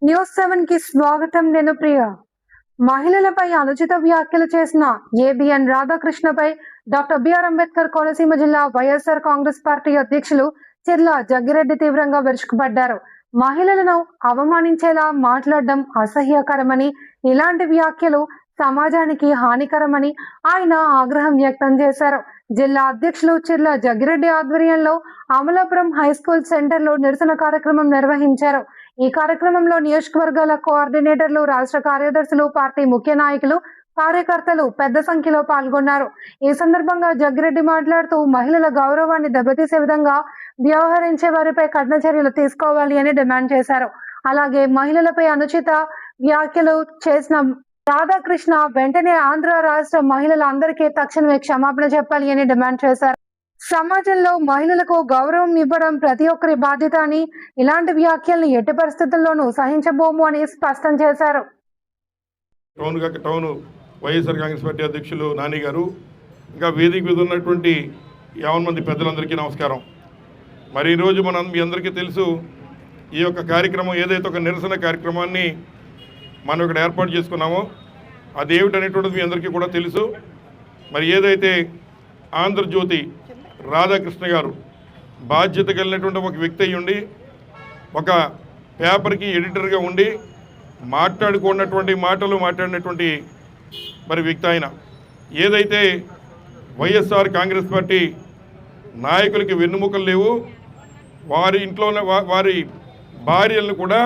News 7 కి స్వాగతం. నేను ప్రియ. మహిళలపై అనుచిత వ్యాఖ్యలు చేసిన ఏబిఎన్ రాధాకృష్ణపై డాక్టర్ బిఆర్ అంబేద్కర్ కోనసీమ జిల్లా వైఎస్ఆర్ కాంగ్రెస్ పార్టీ అధ్యక్షులు చిర్ల జగ్గిరెడ్డి తీవ్రంగా విరుచుకుపడ్డారు. మహిళలను అవమానించేలా మాట్లాడడం అసహ్యకరమని, ఇలాంటి వ్యాఖ్యలు సమాజానికి హానికరమని ఆయన ఆగ్రహం వ్యక్తం చేశారు. జిల్లా అధ్యక్షులు చిర్ల జగ్గిరెడ్డి ఆధ్వర్యంలో అమలాపురం హైస్కూల్ సెంటర్లో నిరసన కార్యక్రమం నిర్వహించారు. ఈ కార్యక్రమంలో నియోజకవర్గాల కోఆర్డినేటర్లు, రాష్ట్ర కార్యదర్శులు, పార్టీ ముఖ్య నాయకులు, కార్యకర్తలు పెద్ద సంఖ్యలో పాల్గొన్నారు. ఈ సందర్భంగా జగ్గిరెడ్డి మాట్లాడుతూ మహిళల గౌరవాన్ని దెబ్బతీసే విధంగా వ్యవహరించే వారిపై కఠిన చర్యలు తీసుకోవాలి అని డిమాండ్ చేశారు. అలాగే మహిళలపై అనుచిత వ్యాఖ్యలు చేసిన రాధాకృష్ణ వెంటనే ఆంధ్ర రాష్ట్ర మహిళలందరికీ తక్షణమే క్షమాపణ చెప్పాలి అని డిమాండ్ చేశారు. సమాజంలో మహిళలకు గౌరవం ఇవ్వడం ప్రతి ఒక్కరి బాధ్యత అని, ఇలాంటి వ్యాఖ్యల్ని ఎట్టి పరిస్థితుల్లోనూ సహించబోము అని స్పష్టం చేశారు. టౌన్ వైఎస్ఆర్ కాంగ్రెస్ పార్టీ అధ్యక్షులు నాని గారు, ఇంకా వేదిక మీద ఉన్నటువంటి 50 మంది పెద్దలందరికీ నమస్కారం. మరి ఈరోజు మీ అందరికీ తెలుసు, ఈ యొక్క కార్యక్రమం ఏదైతే ఒక నిరసన కార్యక్రమాన్ని మనం ఇక్కడ ఏర్పాటు చేసుకున్నామో అది ఏమిటనేటువంటిది మీ అందరికీ కూడా తెలుసు. మరి ఏదైతే ఆంధ్రజ్యోతి రాధాకృష్ణ గారు బాధ్యత కలిగినటువంటి ఒక వ్యక్తి అయ్యి ఉండి, ఒక పేపర్కి ఎడిటర్గా ఉండి మాట్లాడుకున్నటువంటి మాటలు మాట్లాడినటువంటి మరి వ్యక్తి ఆయన. ఏదైతే వైఎస్ఆర్ కాంగ్రెస్ పార్టీ నాయకులకి వెన్నుముకలు లేవు, వారి ఇంట్లో వారి భార్యలను కూడా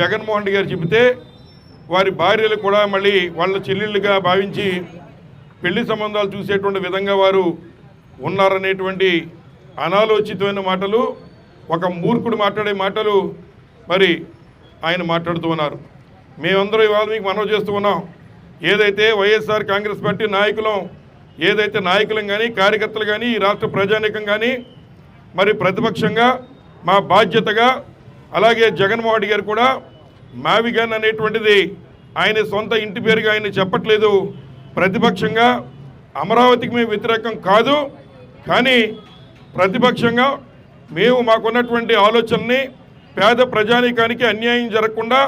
జగన్మోహన్ రెడ్డి గారు చెబితే వారి భార్యలు కూడా మళ్ళీ వాళ్ళ చెల్లెళ్ళుగా భావించి పెళ్లి సంబంధాలు చూసేటువంటి విధంగా వారు ఉన్నారనేటువంటి అనాలోచితమైన మాటలు, ఒక మూర్ఖుడు మాట్లాడే మాటలు మరి ఆయన మాట్లాడుతూ ఉన్నారు. మేమందరూ ఇవాళ మీకు మనవి చేస్తూ ఉన్నాం. ఏదైతే వైఎస్ఆర్ కాంగ్రెస్ పార్టీ నాయకులం కానీ, కార్యకర్తలు కానీ, ఈ రాష్ట్ర ప్రజానీకం కానీ మరి ప్రతిపక్షంగా మా బాధ్యతగా, అలాగే జగన్మోహన్ రెడ్డి గారు కూడా మావిగన్ అనేటువంటిది ఆయన సొంత ఇంటి పేరుగా ఆయన చెప్పట్లేదు. ప్రతిపక్షంగా అమరావతికి మేము వ్యతిరేకం కాదు, కానీ ప్రతిపక్షంగా మేము మాకున్నటువంటి ఆలోచనని పేద ప్రజానీకానికి అన్యాయం జరగకుండా,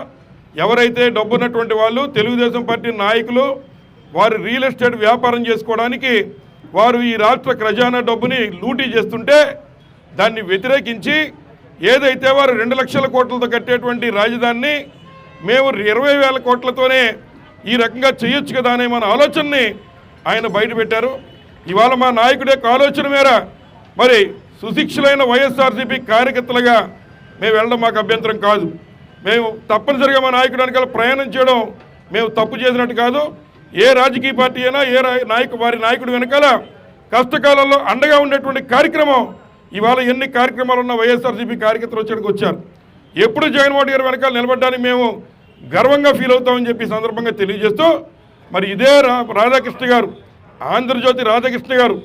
ఎవరైతే డబ్బున్నటువంటి వాళ్ళు తెలుగుదేశం పార్టీ నాయకులు వారు రియల్ ఎస్టేట్ వ్యాపారం చేసుకోవడానికి వారు ఈ రాష్ట్ర ఖజానా డబ్బుని లూటీ చేస్తుంటే దాన్ని వ్యతిరేకించి, ఏదైతే వారు 2 లక్షల కోట్లతో కట్టేటువంటి రాజధానిని మేము 20,000 కోట్లతోనే ఈ రకంగా చేయొచ్చు కదా అనే మన ఆలోచనని ఆయన బయటపెట్టారు. ఇవాళ మా నాయకుడి యొక్క ఆలోచన మేర మరి సుశిక్షులైన వైఎస్ఆర్సీపీ కార్యకర్తలుగా మేము వెళ్ళడం మాకు అభ్యంతరం కాదు. మేము తప్పనిసరిగా మా నాయకుడి వెనకాల ప్రయాణం చేయడం మేము తప్పు చేసినట్టు కాదు. ఏ రాజకీయ పార్టీ అయినా వారి నాయకుడి వెనకాల కష్టకాలంలో అండగా ఉండేటువంటి కార్యక్రమం ఇవాళ ఎన్ని కార్యక్రమాలు ఉన్న వైఎస్ఆర్సీపీ కార్యకర్తలు వచ్చారు. ఎప్పుడు జగన్మోహన్ రెడ్డి గారి వెనకాల నిలబడ్డానికి మేము గర్వంగా ఫీల్ అవుతామని చెప్పి సందర్భంగా తెలియజేస్తూ, మరి ఇదే రాధాకృష్ణ గారు, ఆంధ్రజ్యోతి రాధాకృష్ణ గారు,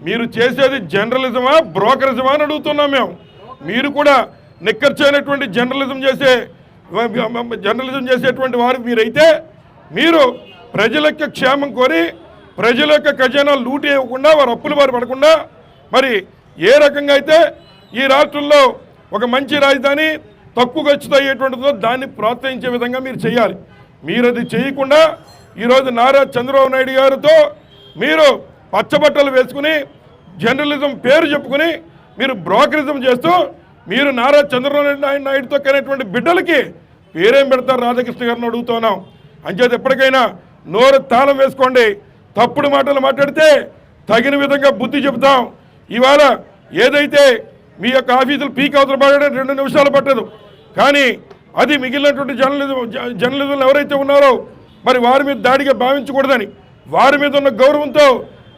మీరు చేసేది జర్నలిజమా బ్రోకరిజమా అని అడుగుతున్నాం మేము. మీరు కూడా నిక్కర్చైనటువంటి జర్నలిజం చేసేటువంటి వారు మీరైతే, మీరు ప్రజల యొక్క క్షేమం కోరి ప్రజల యొక్క ఖజానాలు లూటీ ఇవ్వకుండా, వారు అప్పుల బారి పడకుండా, మరి ఏ రకంగా అయితే ఈ రాష్ట్రంలో ఒక మంచి రాజధాని తక్కువ ఖర్చుతో అయ్యేటువంటిదో దాన్ని ప్రోత్సహించే విధంగా మీరు చేయాలి. మీరు అది చేయకుండా ఈరోజు నారా చంద్రబాబు నాయుడు గారితో మీరు పచ్చబట్టలు వేసుకుని జర్నలిజం పేరు చెప్పుకుని మీరు బ్రోకరిజం చేస్తూ, మీరు నారా చంద్రబాబు నాయుడుతో కనేటువంటి బిడ్డలకి పేరేం పెడతారు రాధాకృష్ణ గారిని అడుగుతున్నాం. అంచేత ఎప్పటికైనా నోరు తాళం వేసుకోండి. తప్పుడు మాటలు మాట్లాడితే తగిన విధంగా బుద్ధి చెబుతాం. ఇవాళ ఏదైతే మీ యొక్క ఆఫీసులు పీక్ అవతల పడడం 2 నిమిషాలు పట్టదు, కానీ అది మిగిలినటువంటి జర్నలిజంలో ఎవరైతే ఉన్నారో మరి వారి మీద దాడిగా భావించకూడదని, వారి మీద ఉన్న గౌరవంతో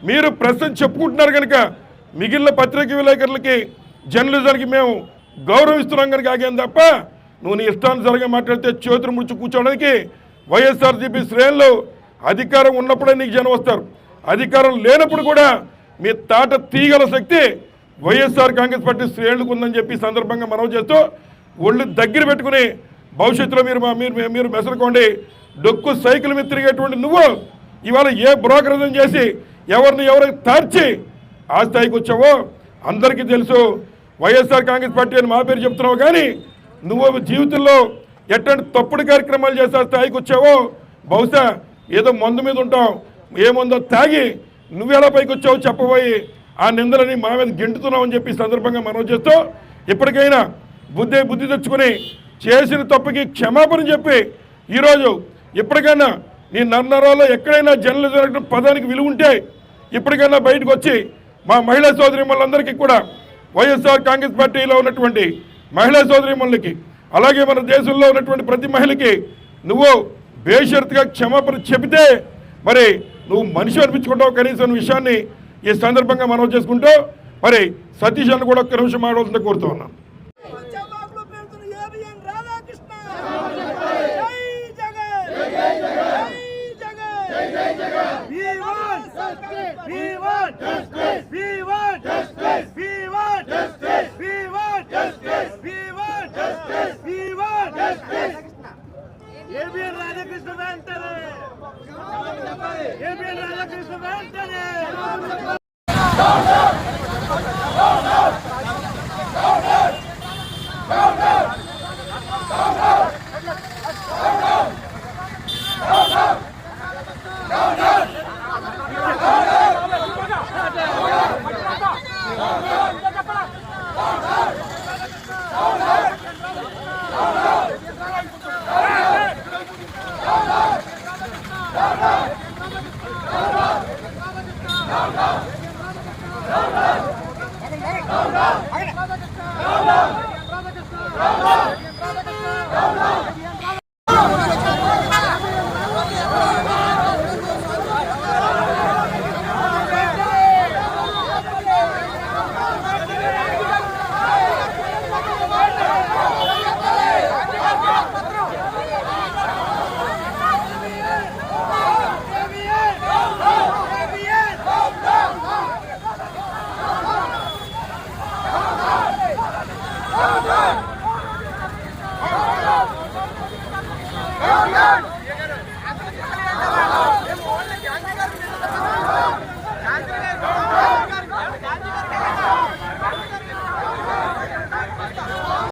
మీరు ప్రశ్న చెప్పుకుంటున్నారు కనుక మిగిలిన పత్రికా విలేకరులకి జర్నలిజానికి మేము గౌరవిస్తున్నాం కనుక ఆగాం తప్ప, నువ్వు నీ ఇష్టానుసారంగా మాట్లాడితే చేతులు ముడిచి కూర్చోవడానికి వైఎస్ఆర్సీపీ శ్రేణులు అధికారం ఉన్నప్పుడే నీకు జనం వస్తారు. అధికారం లేనప్పుడు కూడా మీ తాట తీగల శక్తి వైఎస్ఆర్ కాంగ్రెస్ పార్టీ శ్రేణులకు ఉందని చెప్పి సందర్భంగా మనవి చేస్తూ, ఒళ్ళు దగ్గర పెట్టుకుని భవిష్యత్తులో మీరు మెసలుకోండి. డొక్కు సైకిల్ మీద తిరిగేటువంటి నువ్వు ఇవాళ ఏ బ్రోకరిజం చేసి ఎవరికి తార్చి ఆ స్థాయికి వచ్చావో అందరికీ తెలుసు. వైఎస్ఆర్ కాంగ్రెస్ పార్టీ అని మా పేరు చెప్తున్నావు, కానీ నువ్వు జీవితంలో ఎట్లాంటి తప్పుడు కార్యక్రమాలు చేసే స్థాయికి వచ్చావో బహుశా ఏదో మందు మీద ఉంటావు, ఏ మందో తాగి నువ్వెలా పైకి వచ్చావో చెప్పబోయి ఆ నిందలని మా మీద గెంటుతున్నావు అని చెప్పి సందర్భంగా మనం చేస్తూ ఇప్పటికైనా బుద్ధి తెచ్చుకొని చేసిన తప్పుకి క్షమాపణ చెప్పి ఈరోజు ఇప్పటికైనా నీ నన్నరాల్లో ఎక్కడైనా జర్నలిజం పదానికి విలువ ఉంటే ఇప్పటికైనా బయటకు వచ్చి మా మహిళా సోదరిమణులందరికీ కూడా వైఎస్ఆర్ కాంగ్రెస్ పార్టీలో ఉన్నటువంటి మహిళా సోదరిమణులకి అలాగే మన దేశంలో ఉన్నటువంటి ప్రతి మహిళకి నువ్వు బేషరతుగా క్షమాపణ చెబితే మరి నువ్వు మనిషి అనిపించుకుంటావు కనీసం విషయాన్ని ఈ సందర్భంగా మనం చేసుకుంటూ మరి సతీష్ అని కూడా ఒక్క నిమిషం మాట్లాడుతుంటే కోరుతూ ఉన్నాను. ఏబిఎన్ రాధాకృష్ణ వెంటనే